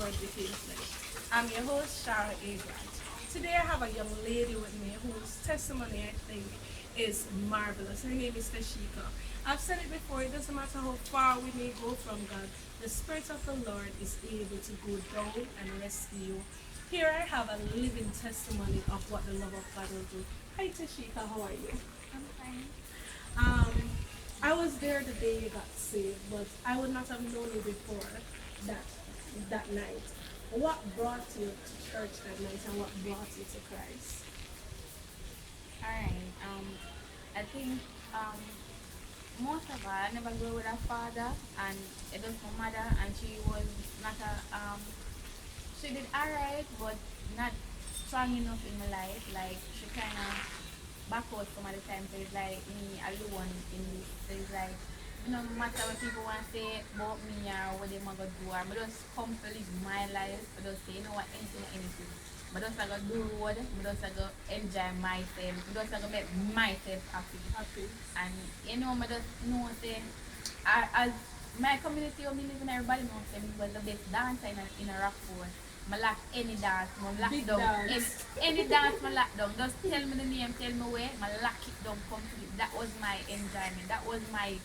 Word became flesh. I'm your host, Shara. Today I have a young lady with me whose testimony I think is marvelous. Her name is Tasheka. I've said it before, it doesn't matter how far we may go from God, the Spirit of the Lord is able to go down and rescue you. Here I have a living testimony of what the love of God will do. Hi Tasheka, how are you? I'm fine. Um, I was there the day you got saved, but I would not have known you before that that night. What brought you to church that night and what brought you to Christ? Alright. I think um most of all I never grew with a father, and it was my mother, and she was not a she did alright but not strong enough in my life. Like she kinda backward some of the time, so it's like me alone in this. So it's like no matter what people want to say about me or what they might go do, I just come to live my life. I just say, you know what, anything. I just like do road, I just like enjoy myself, I just like make myself happy. Happy. And you know, I just know say, as my community or me living, everybody knows me was the best dancer in a rock pool. I lock any dance, I lock Big down. dance. Any dance I lock down. Just tell me the name, tell me where, I lock it down completely. That was my enjoyment. That was my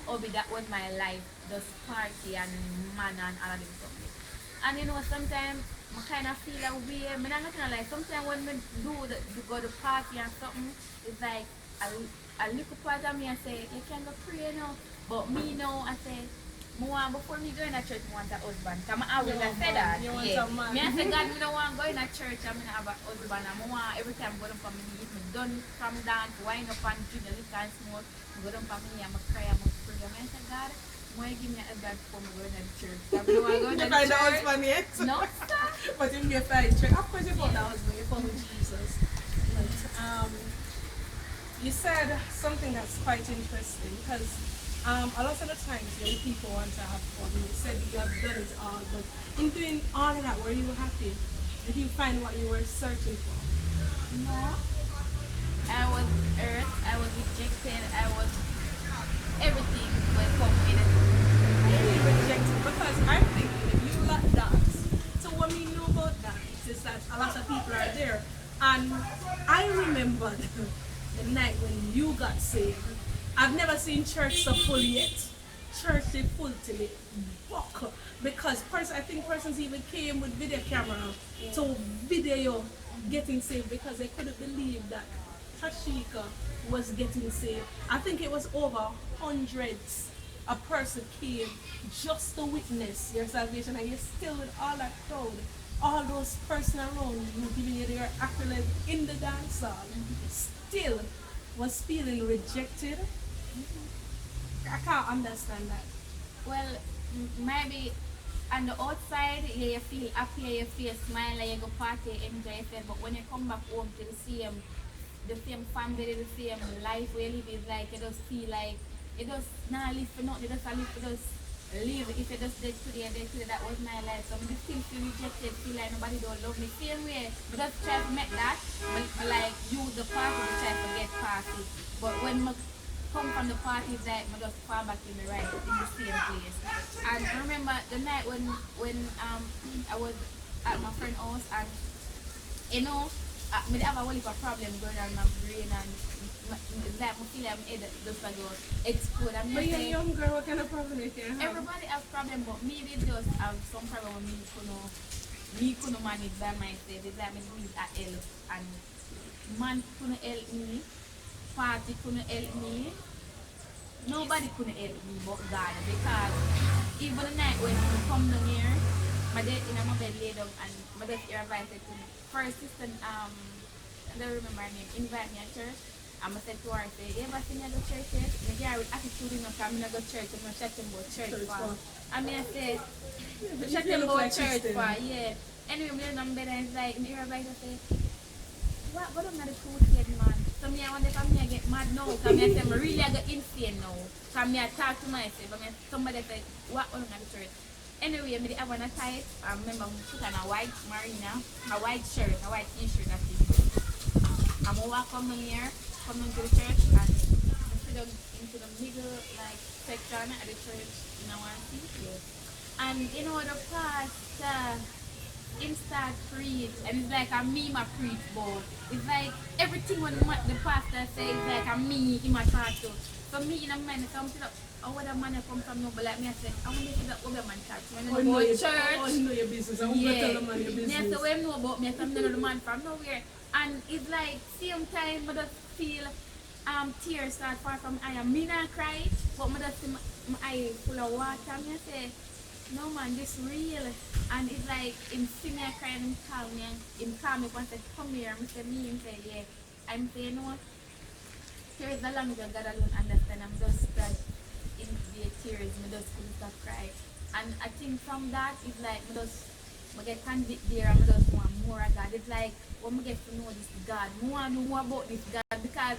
hobby, that was my life. Just party and man and all of them something. And you know, sometimes I kind of feel a way. I'm not gonna lie. Sometimes when I go to party and something, it's like a little part of me I say, you can go pray now. But me now, I say, before me go in a church, I want a husband. Because I always say that. You want Yeah. a man. Me I say, God, me don't want to go in a church and me not have a husband. And I want every time I go down for me, if me done from dance, wind up and drink a little and smoke, I go down for me, I'm a cry, I'm a pray. And I say, God, why you give me a husband before me go in the church? I don't want to go in You the find a church. husband yet? No, sir. But if you find church, of course you found a husband, you found Jesus. But you said something that's quite interesting because a lot of the times young people want to have fun. You said you have done it all, but in doing all of that, were you happy? Did you find what you were searching for? No. I was hurt, I was rejected, I was everything was confident. Really rejected because I'm thinking if you like dance. So what we know about dance is that a lot of people are there. And I remember the night when you got saved. I've never seen church so full yet. Church is full till it buck. Because I think persons even came with video camera to video you getting saved because they couldn't believe that Tasheka was getting saved. I think it was over hundreds a person came just to witness your salvation, and you're still with all that crowd, all those persons around you giving you their accolades in the dance hall, still was feeling rejected. I can't understand that. Well, maybe on the outside, yeah, you feel happy, you feel smile, you go party, enjoy yourself. But when you come back home to the same family, the same life where you live, is like you just feel like you just not live for nothing, you just live for just live. If you just dead today, that was my life. So I still feel rejected, feel like nobody don't love me. Same way, but just try to make that, but like use the party to try to get party. But when I come from the party, it's like I just fall back in the same place. And I remember the night when I was at my friend's house, and you know, I have a whole heap of problem going on in my brain, and it's like I feel like my head just like go explode. And But you're a young girl, what kind of problem you can have? everybody has problem, but me they just have some problem with me couldn't manage by myself. It's like me need a help, and man couldn't help me, party couldn't help me, nobody couldn't help me but God, because even the night when I come down here, my dad in my bed lay down, and my dad invited to me. First sister, I don't remember her name, invite me at church. And I said to her, I said, you ever seen me go church yet? And the girl with attitude enough, I'm going to go church, I'm not chatting about church for. I mean, I said, chatting about church for, yeah. Anyway, I'm laying on bed and it's like, me everybody say, what am I the truth here, man? So me, I wonder if I'm going to get mad now. Because me, I say, I really I got insane now. Because me, I talk to myself. I mean, somebody say, what am I the church? Anyway, I have one tie. I remember I put on a white marina, a white shirt, a white t-shirt, that's it. I'm going to walk from here, come into the church, and I sit down into the middle like section at the church in our seat. And And you know the pastor him start preach and it's like a me my preach board. It's like everything when the pastor says like a me in my talk to. For me in a man come to the oh what a man come from no but like me I said I want to see that other man church. When I go to church. Oh, you know your business. I want to tell the man your business. Yeah, so when know about me I come to know the man from nowhere. And it's like same time I just feel tears start fall from my eye. Me not cry, but I just see my eye full of water. Me I say no man, this real. And it's like him see me crying, him call me and and say, come here. I say me, him say, yeah. I'm saying no. Tears the language of God alone understand. I'm just that in the tears, I just couldn't stop crying. And I think from that it's like I get convict there and I just want more of God. It's like when I get to know this God, I want to know more about this God because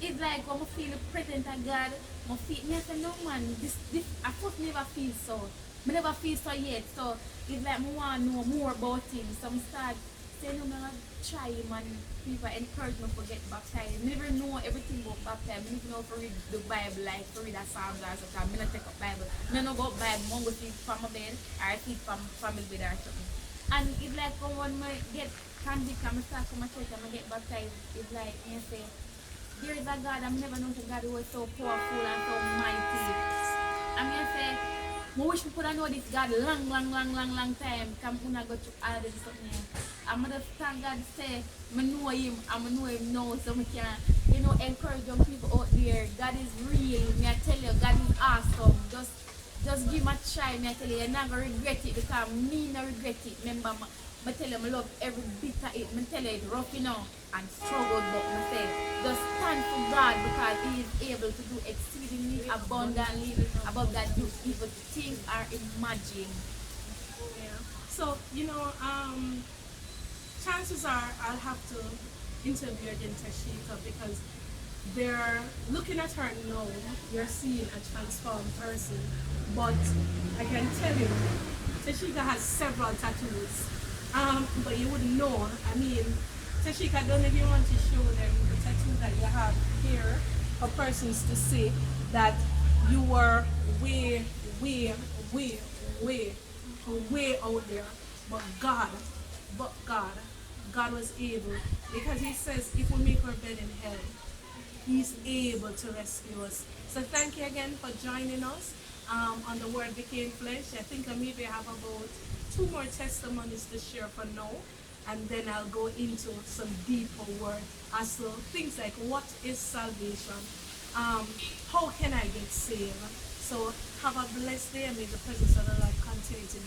it's like when I feel the presence of God, I feel me I say no man, this I first never feel so. I never feel so yet, so it's like I want to know more about him. So I start saying, no, I try him and people encourage me to get baptized. I never know everything about baptized. I never know to read the Bible, like to read a Psalms or something. I don't take up Bible. I don't know about Bible. I go sleep from my bed or I sleep from family bed or something. And it's like when I get convicted, I start from my church and I get baptized, it's like I say, there is a God. I've never known a God who was so powerful and so mighty. I mean, I say, I wish we could have known this God long time. Come when I go through all this something. I'm gonna thank God say, I know him, and I know him now, so I can, encourage young people out there. God is real. Me I tell you, God is awesome. Just give him a try. Me I tell you, you're not gonna regret it because me not regret it. Remember, I tell you, I love every bit of it. I tell you, it's rough, and struggled, but I say, just stand for God because He is able to do exceedingly abundantly above that you even think or imagine. Yeah. So, chances are I'll have to interview again Tasheka because they're looking at her now, you're seeing a transformed person. But I can tell you, Tasheka has several tattoos. But you wouldn't know. I mean, Tasheka, I don't know if you want to show them the tattoo that you have here for persons to see that you were way, way, way, way, way out there. But God was able because He says if we make our bed in hell, He's able to rescue us. So thank you again for joining us on the Word Became Flesh. I think I maybe have about 2 more testimonies to share for now, and then I'll go into some deeper word as to things like what is salvation, how can I get saved. So have a blessed day and may the presence of the Lord continue to